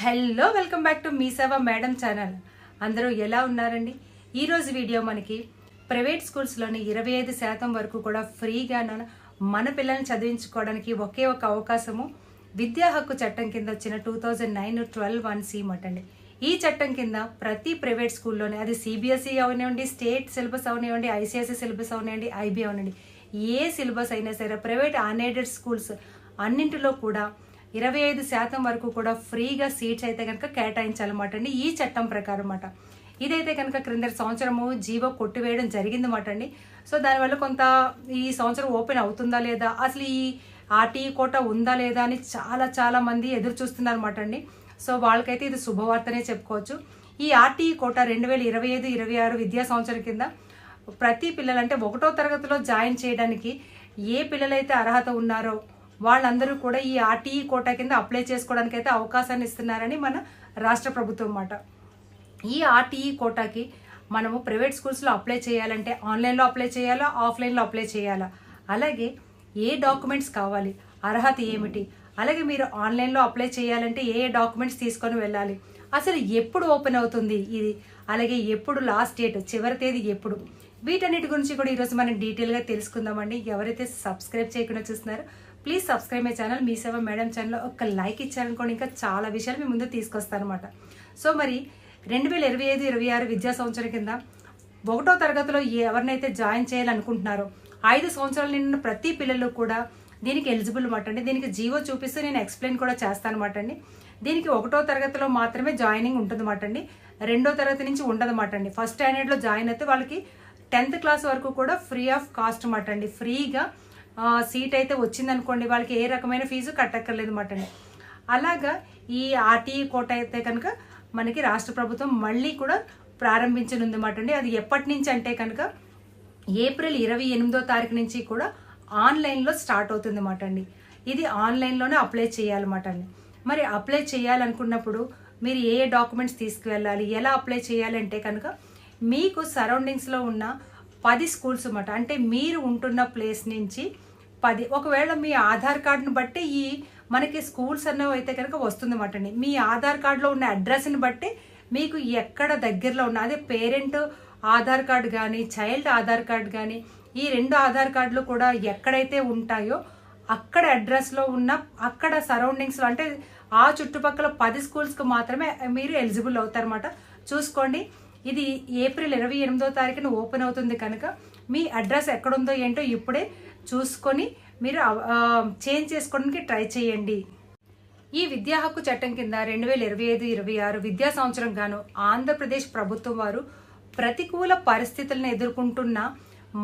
Hello welcome back to me సేవ madam channel. అందరూ ఎలా ఉన్నారండి? ఈరోజు వీడియో మనకి ప్రైవేట్ స్కూల్స్లోని 25% వరకు కూడా ఫ్రీగా మన పిల్లల్ని చదివించుకోవడానికి ఒకే ఒక అవకాశము విద్యా హక్కు చట్టం కింద వచ్చిన 2009-12(1)C మటండి. ఈ చట్టం కింద ప్రతి ప్రైవేట్ స్కూల్లోనే అది సిబిఎస్ఈ అవనివ్వండి, స్టేట్ సిలబస్ అవనివ్వండి, ఐసిఐసి సిలబస్ అవనివ్వండి, ఐబీ అవనండి, ఏ సిలబస్ అయినా సరే ప్రైవేట్ అన్ఎయిడెడ్ స్కూల్స్ అన్నింటిలో కూడా 25% వరకు కూడా ఫ్రీగా సీట్స్ అయితే కనుక కేటాయించాలన్నమాట అండి ఈ చట్టం ప్రకారం అన్నమాట. ఇదైతే కనుక క్రిందటి సంవత్సరము జీవో కొట్టివేయడం జరిగిందన్నమాట అండి. సో దానివల్ల కొంత ఈ సంవత్సరం ఓపెన్ అవుతుందా లేదా, అసలు ఈ ఆర్టీఈ కోట ఉందా లేదా అని చాలా మంది ఎదురు చూస్తున్నారు అన్నమాట అండి. సో వాళ్ళకైతే ఇది శుభవార్తనే చెప్పుకోవచ్చు. ఈ ఆర్టీఈ కోట 2025-26 విద్యా సంవత్సరం కింద ప్రతి పిల్లలంటే 1వ తరగతిలో జాయిన్ చేయడానికి ఏ పిల్లలైతే అర్హత ఉన్నారో వాళ్ళందరూ కూడా ఈ ఆర్టీఈ కోటా కింద అప్లై చేసుకోవడానికి అయితే అవకాశాన్ని ఇస్తున్నారని మన రాష్ట్ర ప్రభుత్వం అన్నమాట. ఈ ఆర్టీఈ కోటాకి మనము ప్రైవేట్ స్కూల్స్లో అప్లై చేయాలంటే ఆన్లైన్లో అప్లై చేయాలా, ఆఫ్లైన్లో అప్లై చేయాలా, అలాగే ఏ డాక్యుమెంట్స్ కావాలి, అర్హత ఏమిటి, అలాగే మీరు ఆన్లైన్లో అప్లై చేయాలంటే ఏ డాక్యుమెంట్స్ తీసుకొని వెళ్ళాలి, అసలు ఎప్పుడు ఓపెన్ అవుతుంది ఇది, అలాగే ఎప్పుడు లాస్ట్ డేట్, చివరి తేదీ ఎప్పుడు, వీటన్నిటి గురించి కూడా ఈరోజు మనం డీటెయిల్గా తెలుసుకుందామండి. ఎవరైతే సబ్స్క్రైబ్ చేయకుండా చూస్తున్నారో ప్లీజ్ సబ్స్క్రైబ్ మై ఛానల్ మీ సేవ మేడం ఛానల్లో ఒక లైక్ ఇచ్చారనుకోండి ఇంకా చాలా విషయాలు మీ ముందు తీసుకొస్తారనమాట. సో మరి 2025-26 విద్యా సంవత్సరం కింద 1వ తరగతిలో ఎవరినైతే జాయిన్ చేయాలనుకుంటున్నారో 5 సంవత్సరాలు నిన్న ప్రతి పిల్లలు కూడా దీనికి ఎలిజిబుల్ మాట అండి. దీనికి జీవో చూపిస్తూ నేను ఎక్స్ప్లెయిన్ కూడా చేస్తాను అనమాట అండి. దీనికి 1వ తరగతిలో మాత్రమే జాయినింగ్ ఉంటుందన్నమాట అండి. 2వ తరగతి నుంచి ఉండదన్నమాట అండి. ఫస్ట్ స్టాండర్డ్లో జాయిన్ అయితే వాళ్ళకి 10th క్లాస్ వరకు కూడా ఫ్రీ ఆఫ్ కాస్ట్ అన్నమాట అండి. ఫ్రీగా సీట్ అయితే వచ్చిందనుకోండి వాళ్ళకి ఏ రకమైన ఫీజు కట్టక్కర్లేదు అన్నమాట అండి. అలాగా ఈ ఆర్టీఈ కోట అయితే కనుక మనకి రాష్ట్ర ప్రభుత్వం మళ్ళీ కూడా ప్రారంభించనుంది అన్నమాట అండి. అది ఎప్పటి నుంచి అంటే కనుక ఏప్రిల్ 28వ తారీఖు నుంచి కూడా ఆన్లైన్లో స్టార్ట్ అవుతుంది అన్నమాట అండి. ఇది ఆన్లైన్లోనే అప్లై చేయాలన్నమాట అండి. మరి అప్లై చేయాలనుకున్నప్పుడు మీరు ఏ డాక్యుమెంట్స్ తీసుకువెళ్ళాలి, ఎలా అప్లై చేయాలంటే కనుక మీకు సరౌండింగ్స్లో ఉన్న 10 స్కూల్స్ అన్నమాట. అంటే మీరు ఉంటున్న ప్లేస్ నుంచి 10, ఒకవేళ మీ ఆధార్ కార్డును బట్టి ఈ మనకి స్కూల్స్ అన్నవి అయితే కనుక వస్తుందన్నమాట అండి. మీ ఆధార్ కార్డులో ఉన్న అడ్రస్ని బట్టి మీకు ఎక్కడ దగ్గరలో ఉన్న, అదే పేరెంట్ ఆధార్ కార్డు కానీ చైల్డ్ ఆధార్ కార్డు కానీ ఈ 2 ఆధార్ కార్డులు కూడా ఎక్కడైతే ఉంటాయో అక్కడ అడ్రస్లో ఉన్న అక్కడ సరౌండింగ్స్లో అంటే ఆ చుట్టుపక్కల 10 స్కూల్స్కి మాత్రమే మీరు ఎలిజిబుల్ అవుతారన్నమాట. చూసుకోండి, ఇది ఏప్రిల్ 28వ తారీఖున ఓపెన్ అవుతుంది కనుక మీ అడ్రస్ ఎక్కడుందో ఏంటో ఇప్పుడే చూసుకొని మీరు చేంజ్ చేసుకోవడానికి ట్రై చేయండి. ఈ విద్యా హక్కు చట్టం కింద 2025-26 విద్యా సంవత్సరం గాను ఆంధ్రప్రదేశ్ ప్రభుత్వం వారు ప్రతికూల పరిస్థితులను ఎదుర్కొంటున్న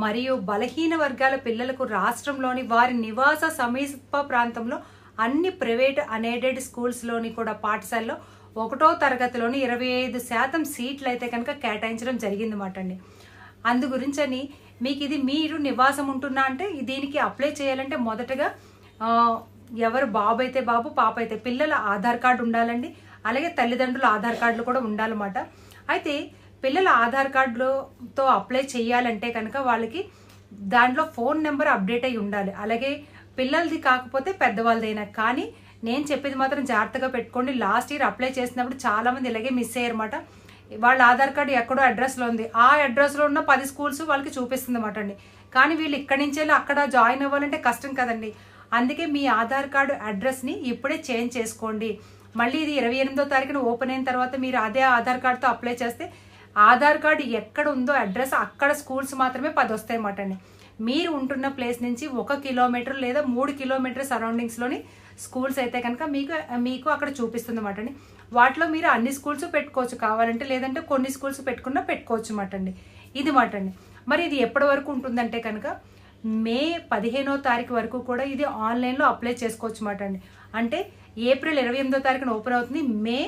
మరియు బలహీన వర్గాల పిల్లలకు రాష్ట్రంలోని వారి నివాస సమీప ప్రాంతంలో అన్ని ప్రైవేట్ అన్ఎయిడెడ్ స్కూల్స్లోని కూడా పాఠశాలలో 1వ తరగతిలోని 25% సీట్లు అయితే కనుక కేటాయించడం జరిగిందన్నమాట అండి. అందు గురించని మీకు ఇది మీరు నివాసం ఉంటున్నా అంటే దీనికి అప్లై చేయాలంటే మొదటగా ఎవరు బాబు అయితే బాబు, పాప అయితే పిల్లల ఆధార్ కార్డు ఉండాలండి. అలాగే తల్లిదండ్రుల ఆధార్ కార్డులు కూడా ఉండాలన్నమాట. అయితే పిల్లల ఆధార్ కార్డులతో అప్లై చేయాలంటే కనుక వాళ్ళకి దాంట్లో ఫోన్ నెంబర్ అప్డేట్ అయి ఉండాలి. అలాగే పిల్లలది కాకపోతే పెద్దవాళ్ళదైనా. కానీ నేను చెప్పేది మాత్రం జాగ్రత్తగా పెట్టుకోండి. లాస్ట్ ఇయర్ అప్లై చేసినప్పుడు చాలామంది ఇలాగే మిస్ అయ్యారన్నమాట. వాళ్ళ ఆధార్ కార్డు ఎక్కడో అడ్రస్లో ఉంది, ఆ అడ్రస్లో ఉన్న 10 స్కూల్స్ వాళ్ళకి చూపిస్తుంది అన్నమాట అండి. కానీ వీళ్ళు ఇక్కడి నుంచి వెళ్ళి అక్కడ జాయిన్ అవ్వాలంటే కష్టం కదండి. అందుకే మీ ఆధార్ కార్డు అడ్రస్ని ఇప్పుడే చేంజ్ చేసుకోండి. మళ్ళీ ఇది 28వ తారీఖున ఓపెన్ అయిన తర్వాత మీరు అదే ఆధార్ కార్డుతో అప్లై చేస్తే ఆధార్ కార్డు ఎక్కడ ఉందో అడ్రస్ అక్కడ స్కూల్స్ మాత్రమే 10 వస్తాయి అన్నమాట అండి. మీరు ఉంటున్న ప్లేస్ నుంచి 1 కిలోమీటర్ లేదా 3 కిలోమీటర్ సరౌండింగ్స్లోని స్కూల్స్ అయితే కనుక మీకు అక్కడ చూపిస్తుంది అన్నమాట అండి. వాటిలో మీరు అన్ని స్కూల్స్ పెట్టుకోవచ్చు కావాలంటే, లేదంటే కొన్ని స్కూల్స్ పెట్టుకోవచ్చు అన్నమాట అండి. ఇది మాట అండి. మరి ఇది ఎప్పటి వరకు ఉంటుందంటే కనుక మే 15వ తారీఖు వరకు కూడా ఇది ఆన్లైన్లో అప్లై చేసుకోవచ్చు అన్నమాట అండి. అంటే ఏప్రిల్ 28వ తారీఖున ఓపెన్ అవుతుంది, మే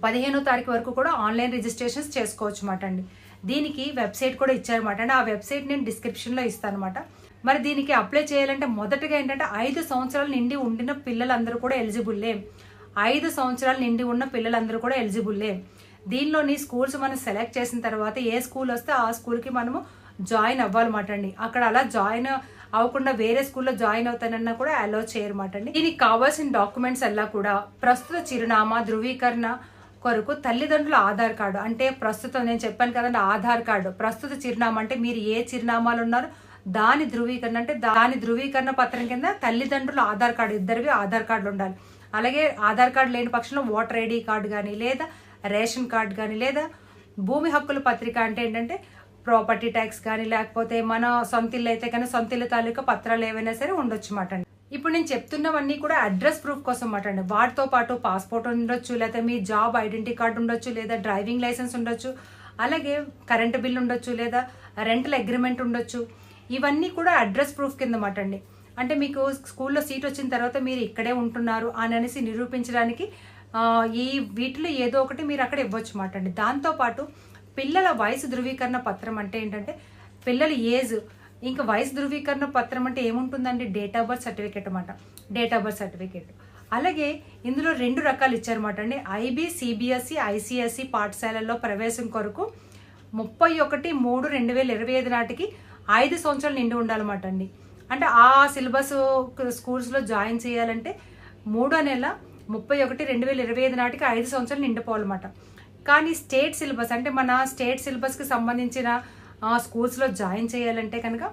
15వ తారీఖు వరకు కూడా ఆన్లైన్ రిజిస్ట్రేషన్స్ చేసుకోవచ్చు అన్నమాట అండి. దీనికి వెబ్సైట్ కూడా ఇచ్చారన్నమాట అండి. ఆ వెబ్సైట్ నేను డిస్క్రిప్షన్లో ఇస్తాను అనమాట. మరి దీనికి అప్లై చేయాలంటే మొదటగా ఏంటంటే 5 సంవత్సరాలు నిండి ఉండిన పిల్లలందరూ కూడా ఎలిజిబుల్లే. 5 సంవత్సరాలు నిండి ఉన్న పిల్లలందరూ కూడా ఎలిజిబుల్లే. దీనిలోని స్కూల్స్ మనం సెలెక్ట్ చేసిన తర్వాత ఏ స్కూల్ వస్తే ఆ స్కూల్కి మనము జాయిన్ అవ్వాలన్నమాట అండి. అక్కడ అలా జాయిన్ అవ్వకుండా వేరే స్కూల్లో జాయిన్ అవుతానన్నా కూడా అలో చేయరమాట అండి. దీనికి కావాల్సిన డాక్యుమెంట్స్ అలా కూడా ప్రస్తుత చిరునామా ధృవీకరణ కొరకు తల్లిదండ్రుల ఆధార్ కార్డు, అంటే ప్రస్తుతం నేను చెప్పాను కదండి ఆధార్ కార్డు, ప్రస్తుత చిరునామా అంటే మీరు ఏ చిరునామాలు ఉన్నారో దాని ధృవీకరణ, అంటే దాని ధృవీకరణ పత్రం కింద తల్లిదండ్రుల ఆధార్ కార్డు, ఇద్దరివి ఆధార్ కార్డులు ఉండాలి. అలాగే ఆధార్ కార్డు లేని పక్షంలో ఓటర్ ఐడి కార్డు కానీ లేదా రేషన్ కార్డు కానీ లేదా భూమి హక్కుల పత్రిక, అంటే ఏంటంటే ప్రాపర్టీ ట్యాక్స్ కానీ లేకపోతే మన సొంత ఇల్లు అయితే కానీ సొంత ఇల్లు తాలూకా పత్రాలు ఏవైనా సరే ఉండొచ్చు మాట అండి. ఇప్పుడు నేను చెప్తున్నవన్నీ కూడా అడ్రస్ ప్రూఫ్ కోసం మాట అండి. వాటితో పాటు పాస్పోర్ట్ ఉండొచ్చు, లేదా మీ జాబ్ ఐడెంటిటీ కార్డు ఉండొచ్చు, లేదా డ్రైవింగ్ లైసెన్స్ ఉండొచ్చు, అలాగే కరెంటు బిల్ ఉండొచ్చు, లేదా రెంటల్ అగ్రిమెంట్ ఉండొచ్చు. ఇవన్నీ కూడా అడ్రస్ ప్రూఫ్ కింద మాట అండి. అంటే మీకు స్కూల్లో సీట్ వచ్చిన తర్వాత మీరు ఇక్కడే ఉంటున్నారు అని అనేసి నిరూపించడానికి ఈ వీటిలో ఏదో ఒకటి మీరు అక్కడ ఇవ్వచ్చు మాట అండి. దాంతోపాటు పిల్లల వయసు ధృవీకరణ పత్రం అంటే ఏంటంటే పిల్లల ఏజ్, ఇంకా వయసు ధృవీకరణ పత్రం అంటే ఏముంటుందండి, డేట్ ఆఫ్ బర్త్ సర్టిఫికేట్ అన్నమాట, డేట్ ఆఫ్ బర్త్ సర్టిఫికేట్. అలాగే ఇందులో 2 రకాలు ఇచ్చారన్నమాట అండి. ఐబీ సిబిఎస్ఈ ఐసిఎస్ఈ పాఠశాలల్లో ప్రవేశం కొరకు 31/3/2025 నాటికి 5 సంవత్సరాలు నిండి ఉండాలన్నమాట అండి. అంటే ఆ సిలబస్ స్కూల్స్లో జాయిన్ చేయాలంటే 3వ నెల 31/2025 నాటికి 5 సంవత్సరాలు నిండిపోవాలన్నమాట. కానీ స్టేట్ సిలబస్, అంటే మన స్టేట్ సిలబస్కి సంబంధించిన స్కూల్స్లో జాయిన్ చేయాలంటే కనుక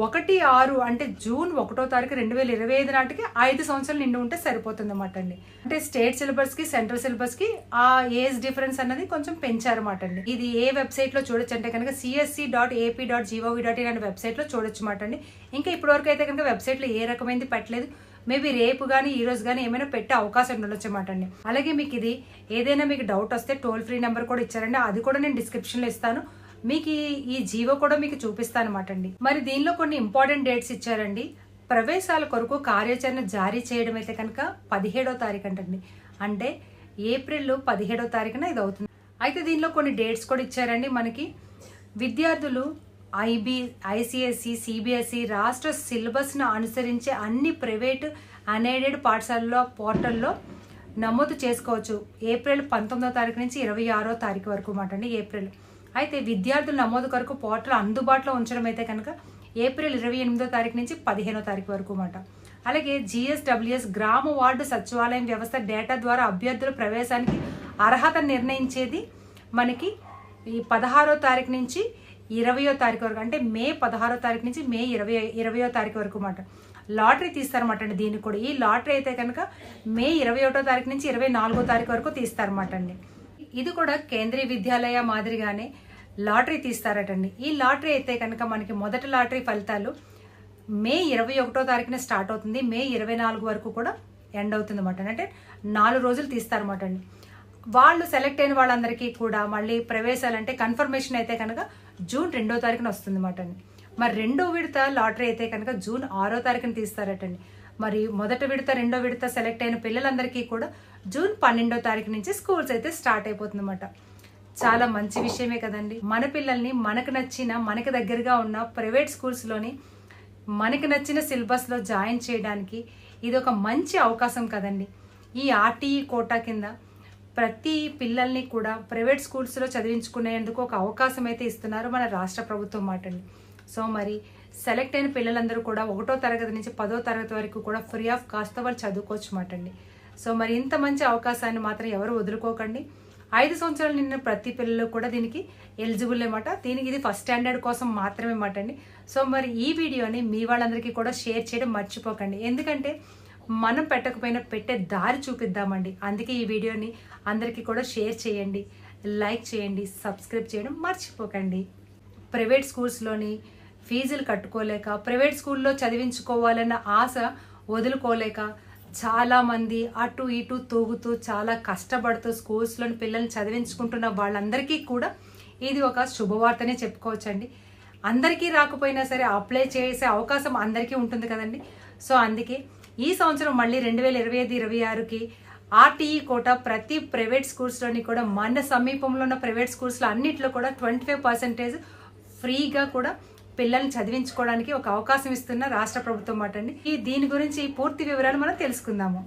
1/6 అంటే జూన్ 1వ తారీఖు 2025 నాటికి 5 సంవత్సరాలు నిండి ఉంటే సరిపోతుంది అన్నమాట అండి. అంటే స్టేట్ సిలబస్కి సెంట్రల్ సిలబస్కి ఆ ఏజ్ డిఫరెన్స్ అన్నది కొంచెం పెంచారన్నమాట అండి. ఇది ఏ వెబ్సైట్లో చూడొచ్చు అంటే కనుక csc.ap.gov.in అనే వెబ్సైట్లో చూడొచ్చు మాట అండి. ఇంకా ఇప్పటివరకు అయితే కనుక వెబ్సైట్లో ఏ రకమైనది పెట్టలేదు. మేబీ రేపు కానీ ఈ రోజు కానీ ఏమైనా పెట్టే అవకాశం ఉండొచ్చు అన్నమాట అండి. అలాగే మీకు ఇది ఏదైనా మీకు డౌట్ వస్తే టోల్ ఫ్రీ నెంబర్ కూడా ఇచ్చారండి, అది కూడా నేను డిస్క్రిప్షన్లో ఇస్తాను. మీకు ఈ జీవో కూడా మీకు చూపిస్తాను అనమాట అండి. మరి దీనిలో కొన్ని ఇంపార్టెంట్ డేట్స్ ఇచ్చారండి. ప్రవేశాల కొరకు కార్యాచరణ జారీ చేయడం అయితే కనుక 17వ తారీఖు అంటండి, అంటే ఏప్రిల్ 17వ తారీఖున ఇది అవుతుంది. అయితే దీనిలో కొన్ని డేట్స్ కూడా ఇచ్చారండి. మనకి విద్యార్థులు ఐబీ ఐసిఎస్సి సిబిఎస్ఈ రాష్ట్ర సిలబస్ను అనుసరించే అన్ని ప్రైవేటు అన్ఎయిడెడ్ పాఠశాలలో పోర్టల్లో నమోదు చేసుకోవచ్చు. ఏప్రిల్ 19వ తారీఖు నుంచి 26వ తారీఖు వరకు మాట అండి ఏప్రిల్. అయితే విద్యార్థుల నమోదు కొరకు పోర్టల్ అందుబాటులో ఉంచడం అయితే కనుక ఏప్రిల్ 28వ తారీఖు నుంచి 15వ తారీఖు వరకు మాట. అలాగే జిఎస్డబ్ల్యూఎస్ గ్రామ వార్డు సచివాలయం వ్యవస్థ డేటా ద్వారా అభ్యర్థుల ప్రవేశానికి అర్హత నిర్ణయించేది మనకి ఈ 16వ తారీఖు నుంచి 20వ తారీఖు వరకు, అంటే మే 16వ తారీఖు నుంచి మే 20వ తారీఖు వరకు మాట. లాటరీ తీస్తారన్నమాట అండి. దీనికి కూడా ఈ లాటరీ అయితే కనుక మే 21వ తారీఖు నుంచి 24వ తారీఖు వరకు తీస్తారన్నమాట అండి. ఇది కూడా కేంద్రీయ విద్యాలయ మాదిరిగానే లాటరీ తీస్తారటండి. ఈ లాటరీ అయితే కనుక మనకి మొదటి లాటరీ ఫలితాలు మే 21వ తారీఖున స్టార్ట్ అవుతుంది, మే 24 వరకు కూడా ఎండ్ అవుతుంది అన్నమాట. అంటే 4 రోజులు తీస్తారన్నమాట అండి. వాళ్ళు సెలెక్ట్ అయిన వాళ్ళందరికీ కూడా మళ్ళీ ప్రవేశాలంటే కన్ఫర్మేషన్ అయితే కనుక జూన్ 2వ తారీఖున వస్తుంది అన్నమాట అండి. మరి 2వ విడత లాటరీ అయితే కనుక జూన్ 6వ తారీఖున తీస్తారటండి. మరి మొదటి విడత 2వ విడత సెలెక్ట్ అయిన పిల్లలందరికీ కూడా జూన్ 12వ తారీఖు నుంచి స్కూల్స్ అయితే స్టార్ట్ అయిపోతుంది అన్నమాట. చాలా మంచి విషయమే కదండి. మన పిల్లల్ని మనకు నచ్చిన మనకి దగ్గరగా ఉన్న ప్రైవేట్ స్కూల్స్లోని మనకి నచ్చిన సిలబస్లో జాయిన్ చేయడానికి ఇది ఒక మంచి అవకాశం కదండి. ఈ ఆర్టీఈ కోటా కింద ప్రతి పిల్లల్ని కూడా ప్రైవేట్ స్కూల్స్లో చదివించుకునేందుకు ఒక అవకాశం అయితే ఇస్తున్నారు మన రాష్ట్ర ప్రభుత్వం మాట అండి. సో మరి సెలెక్ట్ అయిన పిల్లలందరూ కూడా 1వ తరగతి నుంచి 10వ తరగతి వరకు కూడా ఫ్రీ ఆఫ్ కాస్ట్తో వాళ్ళు చదువుకోవచ్చు మాట అండి. సో మరి ఇంత మంచి అవకాశాన్ని మాత్రం ఎవరు వదులుకోకండి. 5 సంవత్సరాలు నిన్న ప్రతి పిల్లలు కూడా దీనికి ఎలిజిబుల్ అన్నమాట. దీనికి ఇది ఫస్ట్ స్టాండర్డ్ కోసం మాత్రమే మాట అండి. సో మరి ఈ వీడియోని మీ వాళ్ళందరికీ కూడా షేర్ చేయడం మర్చిపోకండి. ఎందుకంటే మనం పెట్టకపోయినా పెట్టే దారి చూపిద్దామండి. అందుకే ఈ వీడియోని అందరికీ కూడా షేర్ చేయండి, లైక్ చేయండి, సబ్స్క్రైబ్ చేయడం మర్చిపోకండి. ప్రైవేట్ స్కూల్స్లోని ఫీజులు కట్టుకోలేక ప్రైవేట్ స్కూల్లో చదివించుకోవాలన్న ఆశ వదులుకోలేక చాలామంది అటు ఇటు తూగుతూ చాలా కష్టపడుతూ స్కూల్స్లోని పిల్లల్ని చదివించుకుంటున్న వాళ్ళందరికీ కూడా ఇది ఒక శుభవార్తనే చెప్పుకోవచ్చండి. అందరికీ రాకపోయినా సరే అప్లై చేసే అవకాశం అందరికీ ఉంటుంది కదండి. సో అందుకే ఈ సంవత్సరం మళ్ళీ 2025-26కి ఆర్టీఈ కోటా ప్రతి ప్రైవేట్ స్కూల్స్లోని కూడా మన సమీపంలో ఉన్న ప్రైవేట్ స్కూల్స్లో అన్నింటిలో కూడా 25% ఫ్రీగా కూడా పిల్లల్ని చదివించుకోవడానికి ఒక అవకాశం ఇస్తున్న రాష్ట్ర ప్రభుత్వం మాట అండి. దీని గురించి పూర్తి వివరాలు మనం తెలుసుకుందాము.